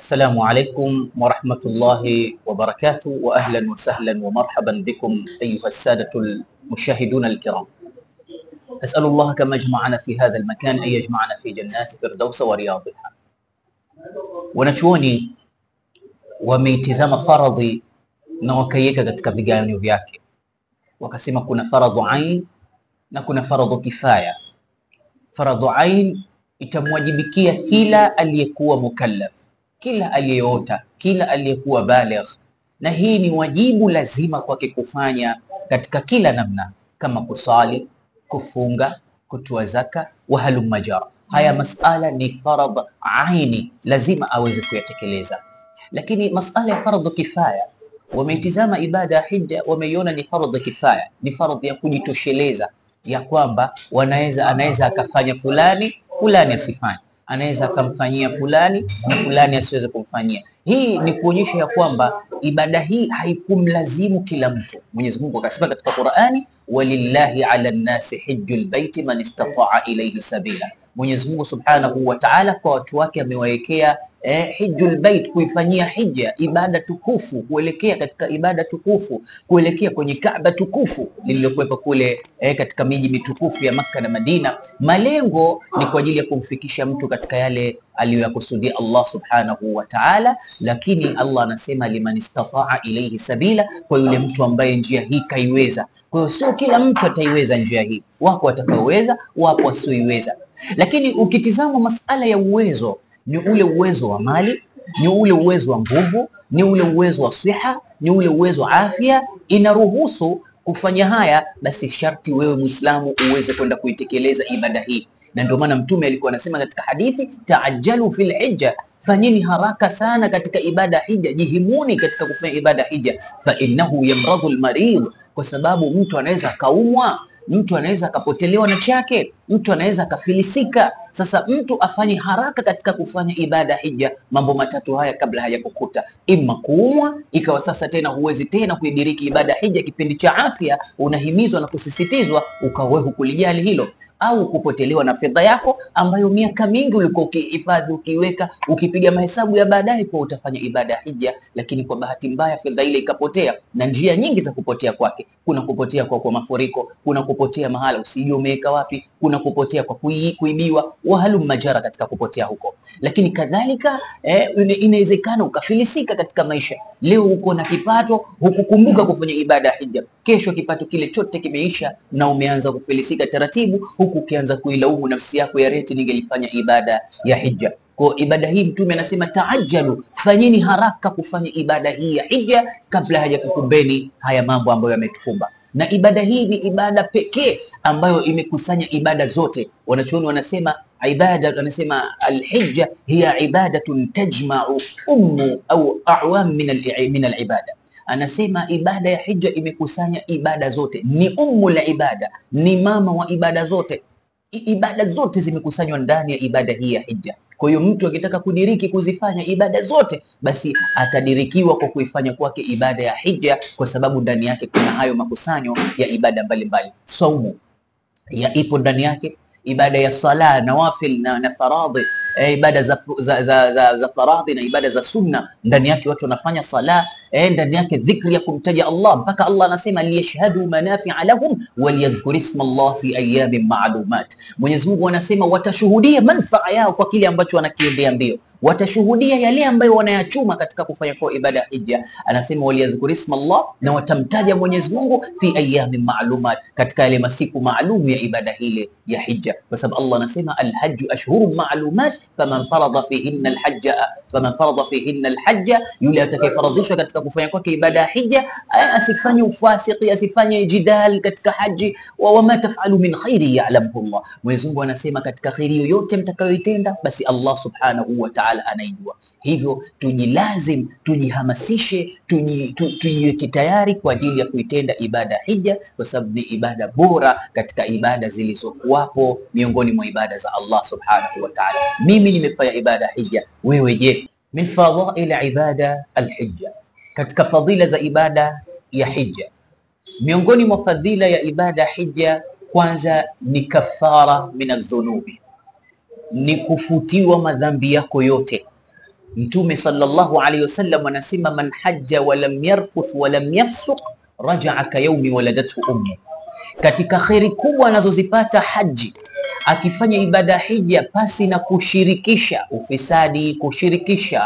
السلام عليكم ورحمة الله وبركاته، وأهلا وسهلا ومرحبا بكم أيها السادة المشاهدون الكرام. أسأل الله كما جمعنا في هذا المكان أن يجمعنا في جنات فردوس ورياضها. Wanachuoni wameitizama faradhi na wakaiweka katika vigawanyo vyake, wakasema kuna faradhu ain na kuna faradhu kifaya. Faradhu ain itamwajibikia kila aliyekuwa mukallaf, kila aliyeota, kila aliyekuwa baligh, na hii ni wajibu lazima kwake kufanya katika kila namna, kama kusali, kufunga, kutoa zaka wa halumma jara. Haya masala ni faradh aini, lazima aweze kuyatekeleza. Lakini masala ya faradhu kifaya, wameitizama ibada ya hija, wameiona ni faradhu kifaya, ni faradhi ya kujitosheleza, ya kwamba anaweza akafanya fulani asifanye, anaweza akamfanyia fulani na fulani asiweze kumfanyia. Hii ni kuonyesha ya kwamba ibada hii haikumlazimu kila mtu. Mwenyezi Mungu akasema katika Qur'ani, walillahi ala nnasi hijjul baiti man istata'a ilayhi sabila. Mwenyezi Mungu Subhanahu wa Ta'ala kwa watu wake amewawekea hijjul bait, kuifanyia hija, ibada tukufu, kuelekea katika ibada tukufu, kuelekea kwenye Kaaba tukufu lililokuwepo kule katika miji mitukufu ya Makka na Madina. Malengo ni kwa ajili ya kumfikisha mtu katika yale aliyoyakusudia Allah Subhanahu wa Ta'ala, lakini Allah anasema liman istata'a ilayhi sabila, kwa yule mtu ambaye njia hii kaiweza. Kwa hiyo sio kila mtu ataiweza njia hii, wako watakaoweza, wapo wasioiweza. Lakini ukitizama masala ya uwezo, ni ule uwezo wa mali, ni ule uwezo wa nguvu, ni ule uwezo wa siha, ni ule uwezo wa afya, inaruhusu kufanya haya, basi sharti wewe Muislamu uweze kwenda kuitekeleza ibada hii. Na ndio maana Mtume alikuwa anasema katika hadithi, ta'ajjalu fil hijja, fanyeni haraka sana katika ibada hija, jihimuni katika kufanya ibada hija, fa innahu yamradhu almarid, kwa sababu mtu anaweza kaumwa, mtu anaweza akapotelewa na chake, mtu anaweza akafilisika. Sasa mtu afanye haraka katika kufanya ibada hija, mambo matatu haya kabla hajakukuta: imma kuumwa, ikawa sasa tena huwezi tena kuidiriki ibada hija kipindi cha afya, unahimizwa na kusisitizwa ukawe hukulijali hilo, au kupotelewa na fedha yako ambayo miaka mingi ulikuwa ukihifadhi, ukiweka, ukipiga mahesabu ya baadaye kwa utafanya ibada hija, lakini kwa bahati mbaya fedha ile ikapotea. Na njia nyingi za kupotea kwake, kuna kupotea kwa mafuriko, kuna kupotea mahala usijue umeweka wapi, kuna kupotea kwa kuibiwa, wahalum majara katika kupotea huko. Lakini kadhalika inawezekana ukafilisika katika maisha. Leo uko na kipato, hukukumbuka kufanya ibada hija, kesho kipato kile chote kimeisha na umeanza kufilisika taratibu, huku ukianza kuilaumu nafsi yako, ya reti ningelifanya ibada ya hija. Kwa ibada hii Mtume anasema taajjalu, fanyeni haraka kufanya ibada hii ya hija kabla hajakukumbeni haya mambo ambayo yametukumba. Na ibada hii ni ibada pekee ambayo imekusanya ibada zote. Wanachuoni wanasema wanasema alhijja hiya ibadatun tajma'u au a'wam min alibada. Anasema ibada ya hija imekusanya ibada zote, ni ummul ibada, ni mama wa ibada zote. Ibada zote zimekusanywa ndani ya ibada hii ya hija. Kwa hiyo mtu akitaka kudiriki kuzifanya ibada zote, basi atadirikiwa kwa kuifanya kwake ibada ya hija, kwa sababu ndani yake kuna hayo makusanyo ya ibada mbalimbali. Saumu ipo ndani yake, ibada ya sala, nawafil na faradhi, ibada za faradhi na ibada za sunna, ndani yake watu wanafanya sala, ndani yake dhikri ya kumtaja Allah, mpaka Allah anasema liyashhadu manafi'a lahum waliyadhkuru isma Allah fi ayamin ma'lumat. Mwenyezi Mungu anasema watashuhudia manfaa yao kwa kile ambacho wanakiendea mbio, watashuhudia yale ambayo wanayachuma katika kufanya kwa ibada hija. Anasema waliyadhkuru isma Allah, na watamtaja Mwenyezi Mungu fi ayamin ma'lumat, katika yale masiku maalum ya ibada hile ya hija, kwa sababu Allah anasema alhajju ashhurun ma'lumat faman farada fihinna alhajja, yule atakayefaradhishwa katika kufanya kwake ibada ya hija asifanye ufasiki, asifanye jidal katika haji. Wa ma taf'alu min khairi ya'lamuhu Allah, Mwenyezi Mungu anasema katika khairi yoyote mtakayoitenda, basi Allah Subhanahu wa Ta'ala anaijua. Hivyo tujilazim, tujihamasishe, tujiweke tayari kwa ajili ya kuitenda ibada hija, kwa sababu ni ibada bora katika ibada zilizokuwapo miongoni mwa ibada za Allah Subhanahu wa Ta'ala. Mimi nimefanya ibada hija, wewe je? Min fadhail ibada alhijja, katika fadhila za ibada ya hija, miongoni mwa fadhila ya ibada hija, kwanza ni kafara min adh-dhunubi, ni kufutiwa madhambi yako yote. Mtume sallallahu alaihi wasallam anasema, man hajja wa lam yarfuth wa lam yafsuq raja'a ka yawmi waladathu ummu. Katika kheri kubwa anazozipata haji, akifanya ibada hija pasi na kushirikisha ufisadi, kushirikisha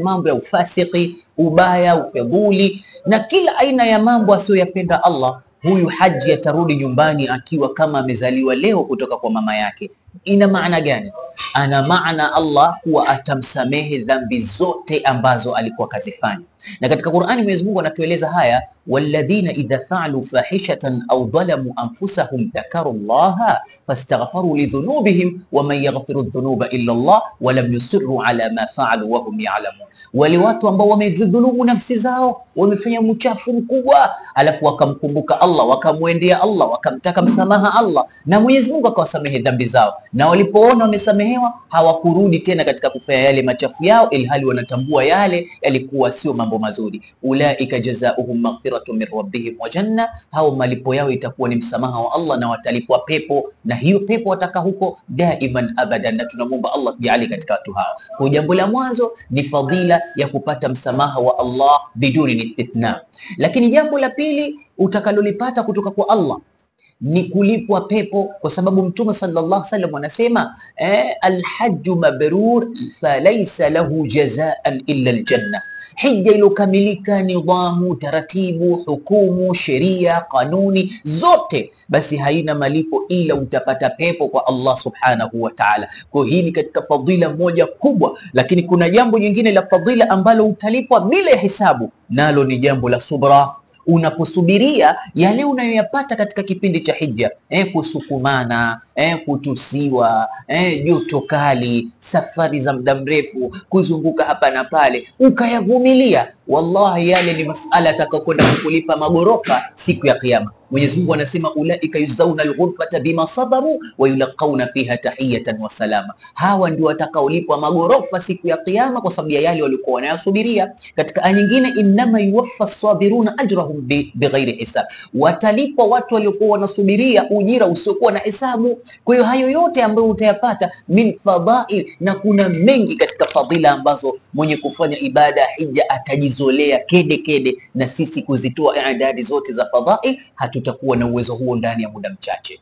mambo ya ufasiki, ubaya, ufedhuli na kila aina ya mambo asiyoyapenda Allah, huyu haji atarudi nyumbani akiwa kama amezaliwa leo kutoka kwa mama yake. Ina maana gani? Ana maana Allah huwa atamsamehe dhambi zote ambazo alikuwa kazifanya. Na katika Qur'ani Mwenyezi Mungu anatueleza haya, walladhina idha fa'alu fahishatan aw dhalamu anfusahum dhakaru Allaha fastaghfaru lidhunubihim wa man yaghfiru dhunuba illa Allah wa lam yusirru ala ma fa'alu wa hum ya'lamun. Wale watu ambao wamedhulumu nafsi zao, wamefanya mchafu mkubwa, alafu wakamkumbuka Allah, wakamwendea Allah, wakamtaka msamaha Allah, na Mwenyezi Mungu akawasamehe dhambi zao, na walipoona wamesamehewa hawakurudi tena katika kufanya yale machafu yao, ilhali wanatambua yale yalikuwa sio mambo mazuri. Ulaika jazaohum maghfiratun min rabbihim wa janna, hao malipo yao itakuwa ni msamaha wa Allah na watalipwa pepo, na hiyo pepo wataka huko daiman abadan, na tunamwomba Allah tujalie katika watu hao. Kwa jambo la mwanzo ni fadhila ya kupata msamaha wa Allah biduni istithna, lakini jambo la pili utakalolipata kutoka kwa Allah ni kulipwa pepo, kwa sababu Mtume sallallahu alaihi wasallam anasema alhajju mabrur falaysa lahu jazaan illa aljanna. Hija ilokamilika, nidhamu, taratibu, hukumu, sheria, kanuni zote, basi haina malipo ila utapata pepo kwa Allah subhanahu wa ta'ala. Kwa hii ni katika fadhila moja kubwa, lakini kuna jambo jingine la fadhila ambalo utalipwa bila hisabu, nalo ni jambo la subra. Unaposubiria yale unayoyapata katika kipindi cha hija, kusukumana, kutusiwa, joto kali, safari za muda mrefu, kuzunguka hapa na pale, ukayavumilia, wallahi yale ni masala atakayokwenda kukulipa magorofa siku ya Kiyama. Mwenyezi Mungu anasema, ulaika yuzauna alghurfata bima sabaru wa yulqauna fiha tahiyatan wa salama. Hawa ndio watakaolipwa magorofa siku ya Kiyama kwa sababu ya yale walikuwa wanayasubiria. Katika aya nyingine, innama yuwaffa as-sabiruna ajrahum bighairi hisab, watalipwa watu waliokuwa wanasubiria ujira usiokuwa na hisabu. Kwa hiyo hayo yote ambayo utayapata min fadhail, na kuna mengi katika fadhila ambazo mwenye kufanya ibada hija atajizolea kede kede, na sisi kuzitoa idadi zote za fadhail hatutakuwa na uwezo huo ndani ya muda mchache.